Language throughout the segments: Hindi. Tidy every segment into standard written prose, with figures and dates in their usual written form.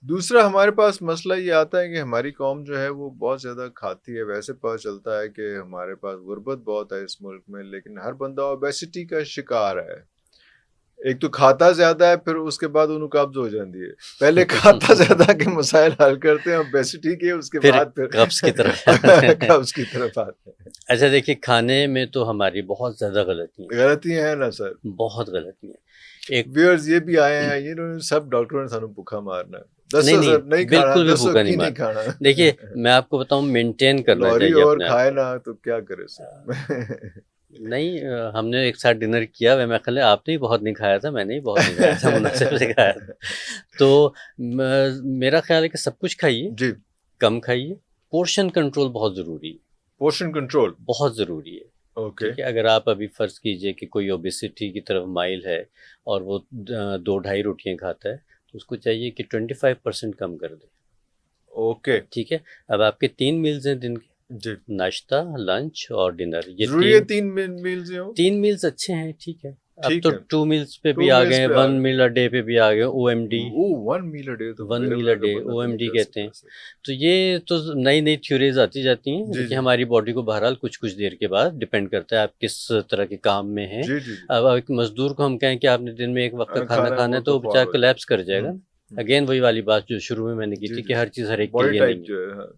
दूसरा हमारे पास मसला ये आता है कि हमारी कौम जो है वो बहुत ज़्यादा खाती है। वैसे पता चलता है कि हमारे पास गुर्बत बहुत है इस मुल्क में, लेकिन हर बंदा ओबेसिटी का शिकार है। एक तो खाता ज़्यादा है, फिर उसके बाद उन्हें कब्ज़ हो जाती है। पहले खाता ज़्यादा के मसाइल हल करते हैं ओबेसिटी के, उसके फिर बाद फिर कब्ज़ की तरफ कब्ज़ की तरफ आते हैं। अच्छा देखिए, खाने में तो हमारी बहुत ज़्यादा गलतियाँ हैं, गलतियाँ हैं ना सर? बहुत गलतियाँ हैं। एक व्यूअर्स ये भी आए हैं, इन्होंने सब डॉक्टरों ने सानू भूखा मारना है। नहीं, दसो नहीं, सर नहीं खाना, बिल्कुल भी दसो भूखा नहीं की नहीं मार खाना। देखिए, मैं आपको बताऊँ, मेंटेन करना लॉरी चाहिए और अपने आप खाए को। ना तो क्या करे सर। नहीं हमने एक साथ डिनर किया, मैं ख़ैर आपने ही बहुत नहीं खाया था, मैंने ही बहुत नहीं खाया था, मुनासिब से खाया था। तो मेरा ख़्याल है कि सब कुछ खाइए, जी। कम खाइए, पोर्शन कंट्रोल बहुत ज़रूरी है, पोर्शन कंट्रोल। बहुत ज़रूरी है। ओके। ठीक है, अगर आप अभी फ़र्ज़ कीजिए कि कोई ओबेसिटी की तरफ माइल है और वो 2 ढाई रोटियाँ खाता है, तो उसको चाहिए कि 25% कम कर दे। ओके। ठीक है, अब आपके 3 मील्स हैं दिन के, जी। नाश्ता, लंच और डिनर, ये जरूरी है 3 मील्स ही हो? 3 मील्स अच्छे हैं, ठीक है। अब ठीक तो है। 2 मील्स पे भी टू आ गए मील्स हैं, पे आ 1 गए। मील अ डे पे भी आ गए हैं, ओएमडी, ओ 1 मील अ डे तो 1 मेरे मील अ वजह का डे बंदा तो नहीं ओएमडी कर कहते हैं। सकता सर। तो ये तो नई-नई थ्योरीज़ आती जाती हैं जी कि जी हमारी बॉडी को बहरहाल कुछ-कुछ देर के बाद डिपेंड करता है आप किस तरह के काम में हैं। जी जी जी। अब एक मज़दूर को हम कहें कि आपने दिन में 1 वक़्त का खाना खाना खाना वो है, तो तो वो फॉर बेचारा हो कोलैप्स कर जाएगा। जाएगा। अगेन वही वाली बात जो शुरू में मैंने की जी थी जी कि हर जी। चीज़ हर एक के बॉडी लिए टाइप नहीं है। जो है, हाँ।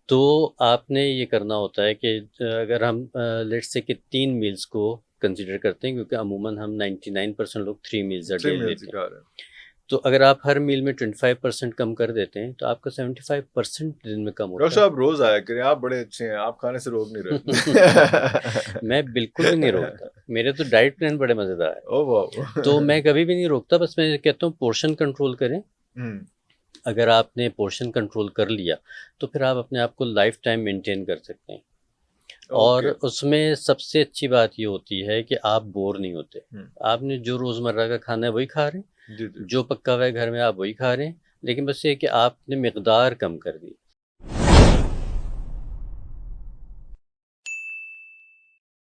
तो आपने ये करना होता है कि अगर हम लेट्स से कि 3 मील्स को कंसीडर करते हैं, क्योंकि अमूमन हम 99% लोग 3 meals uh three day meals ही लेते हैं। खा रहे हैं। तो अगर आप हर मील में 25% कम कर देते हैं, तो आपका 75% दिन में कम डॉक्टर होता है। साहब रोज आया करें, आप बड़े अच्छे हैं, आप खाने से रोक नहीं रहे। मैं बिल्कुल भी नहीं रोकता। मेरे तो डाइट प्लान बड़े मज़ेदार है। ओ वाह। तो मैं कभी भी नहीं रोकता, बस मैं कहता हूँ पोर्शन कंट्रोल करें। हम्म। अगर आपने पोर्शन कंट्रोल कर लिया, तो फिर आप अपने आप को लाइफ टाइम मेंटेन कर सकते हैं। और ओके। उसमें सबसे अच्छी बात ये होती है कि आप बोर नहीं होते। हम्म। आपने जो रोज़मर्रा का खाना है वही खा रहे हैं, जी जी। जो पका हुआ है घर में आप वही खा रहे हैं, लेकिन बस ये है कि आपने मिकदार कम कर दी।